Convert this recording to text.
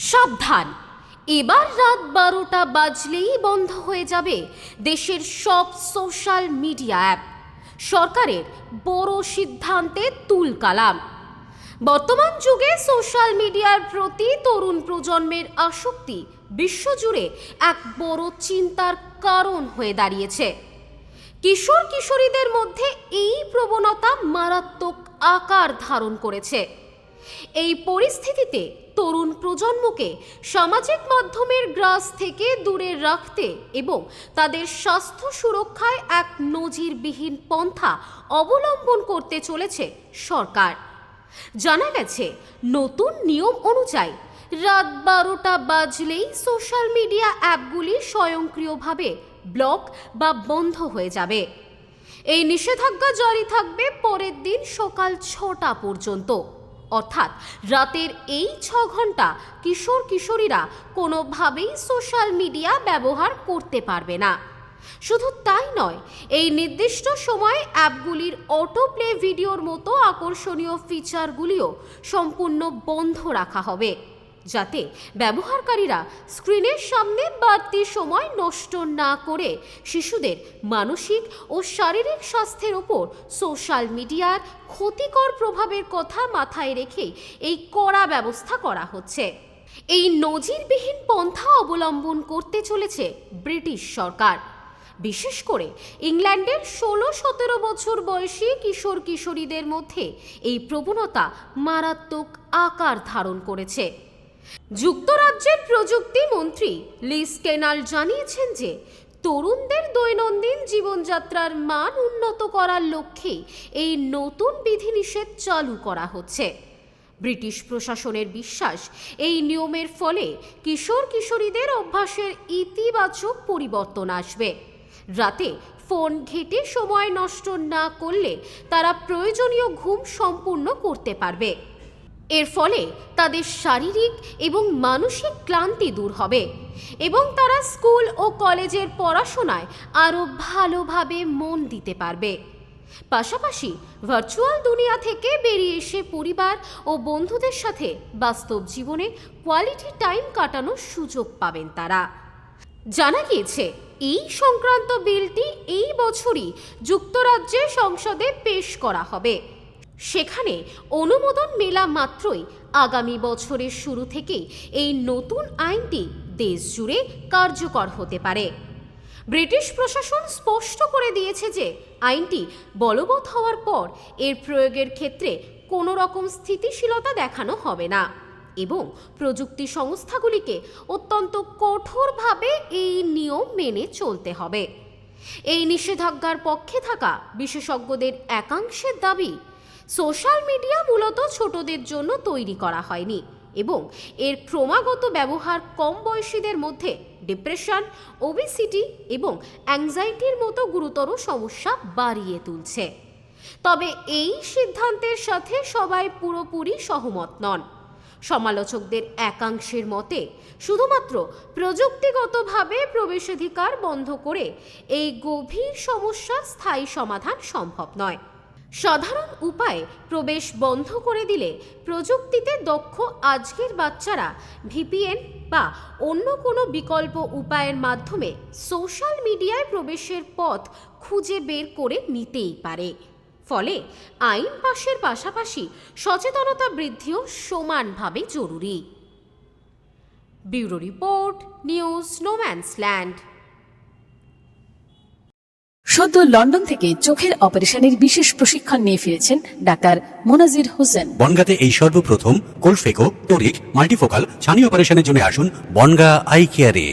সাবধান, এবার রাত 12টা বাজলেই বন্ধ হয়ে যাবে দেশের সব সোশ্যাল মিডিয়া অ্যাপ। সরকারের বড় সিদ্ধান্তে তুলকালাম। বর্তমান যুগে সোশ্যাল মিডিয়ার প্রতি তরুণ প্রজন্মের আসক্তি বিশ্বজুড়ে এক বড় চিন্তার কারণ হয়ে দাঁড়িয়েছে। কিশোর কিশোরীদের মধ্যে এই প্রবণতা মারাত্মক আকার ধারণ করেছে। এই পরিস্থিতিতে তরুণ প্রজন্মকে সামাজিক মাধ্যমের গ্রাস থেকে দূরে রাখতে এবং তাদের স্বাস্থ্য সুরক্ষায় এক নজিরবিহীন পন্থা অবলম্বন করতে চলেছে সরকার। জানা গেছে, নতুন নিয়ম অনুযায়ী রাত 12টা বাজলেই সোশ্যাল মিডিয়া অ্যাপগুলি স্বয়ংক্রিয়ভাবে ব্লক বা বন্ধ হয়ে যাবে। এই নিষেধাজ্ঞা জারি থাকবে পরের দিন সকাল 6টা পর্যন্ত, অর্থাৎ রাতের এই 6 ঘন্টা কিশোর কিশোরীরা কোনোভাবেই সোশ্যাল মিডিয়া ব্যবহার করতে পারবে না। শুধু তাই নয়, এই নির্দিষ্ট সময়ে অ্যাপগুলির অটো প্লে ভিডিওর মতো আকর্ষণীয় ফিচারগুলিও সম্পূর্ণ বন্ধ রাখা হবে, যাতে ব্যবহারকারীরা স্ক্রিনের সামনে বাড়তি সময় নষ্ট না করে শিশুদের মানসিক ও শারীরিক স্বাস্থ্যের ওপর সোশ্যাল মিডিয়ার ক্ষতিকর প্রভাবের কথা মাথায় রেখেই এই কড়া ব্যবস্থা করা হচ্ছে। এই নজিরবিহীন পন্থা অবলম্বন করতে চলেছে ব্রিটিশ সরকার। বিশেষ করে ইংল্যান্ডের 16-17 বছর বয়সী কিশোর কিশোরীদের মধ্যে এই প্রবণতা মারাত্মক আকার ধারণ করেছে। যুক্তরাজ্যের প্রযুক্তি মন্ত্রী লিজ ট্রেনার জানিয়েছেন যে তরুণদের দৈনন্দিন জীবনযাত্রার মান উন্নত করার লক্ষ্যে এই নতুন বিধিনিষেধ চালু করা হচ্ছে। ব্রিটিশ প্রশাসনের বিশ্বাস, এই নিয়মের ফলে কিশোর কিশোরীদের অভ্যাসের ইতিবাচক পরিবর্তন আসবে। রাতে ফোন ঘেঁটে সময় নষ্ট না করলে তারা প্রয়োজনীয় ঘুম সম্পূর্ণ করতে পারবে। এর ফলে তাদের শারীরিক এবং মানসিক ক্লান্তি দূর হবে এবং তারা স্কুল ও কলেজের পড়াশোনায় আরও ভালোভাবে মন দিতে পারবে। পাশাপাশি ভার্চুয়াল দুনিয়া থেকে বেরিয়ে এসে পরিবার ও বন্ধুদের সাথে বাস্তব জীবনে কোয়ালিটি টাইম কাটানোর সুযোগ পাবেন তারা। জানা গিয়েছে, এই সংক্রান্ত বিলটি এই বছরই যুক্তরাজ্যের সংসদে পেশ করা হবে। সেখানে অনুমোদন মেলা মাত্রই আগামী বছরের শুরু থেকেই এই নতুন আইনটি দেশ জুড়ে কার্যকর হতে পারে। ব্রিটিশ প্রশাসন স্পষ্ট করে দিয়েছে যে আইনটি বলবৎ হওয়ার পর এর প্রয়োগের ক্ষেত্রে কোনো রকম স্থিতিশীলতা দেখানো হবে না এবং প্রযুক্তি সংস্থাগুলিকে অত্যন্ত কঠোরভাবে এই নিয়ম মেনে চলতে হবে। এই নিষেধাজ্ঞার পক্ষে থাকা বিশেষজ্ঞদের একাংশের দাবি, সোশ্যাল মিডিয়া মূলত ছোটদের জন্য তৈরি করা হয়নি এবং এর ক্রমাগত ব্যবহার কম বয়সীদের মধ্যে ডিপ্রেশন, ওবেসিটি এবং অ্যাংজাইটির মতো গুরুতর সমস্যা বাড়িয়ে তুলছে। তবে এই সিদ্ধান্তের সাথে সবাই পুরোপুরি সহমত নন। সমালোচকদের একাংশের মতে শুধুমাত্র প্রযুক্তিগতভাবে প্রবেশাধিকার বন্ধ করে এই গভীর সমস্যার স্থায়ী সমাধান সম্ভব নয়। সাধারণ উপায়ে প্রবেশ বন্ধ করে দিলে প্রযুক্তিতে দক্ষ আজকের বাচ্চারা ভিপিএন বা অন্য কোনো বিকল্প উপায়ের মাধ্যমে সোশ্যাল মিডিয়ায় প্রবেশের পথ খুঁজে বের করে নিতেই পারে। ফলে আইন পাশের পাশাপাশি সচেতনতা বৃদ্ধিও সমানভাবে জরুরি। Bureau report, news no man's land. সদ্য লন্ডন থেকে চোখের অপারেশনের বিশেষ প্রশিক্ষণ নিয়ে ফিরেছেন ডাক্তার মোনাজির হোসেন। বনগাঁতে এই সর্বপ্রথম কোলফেকো, টোরিক, মাল্টিফোকাল ছানি অপারেশনের জন্য আসুন বনগাঁ আই কেয়ারে।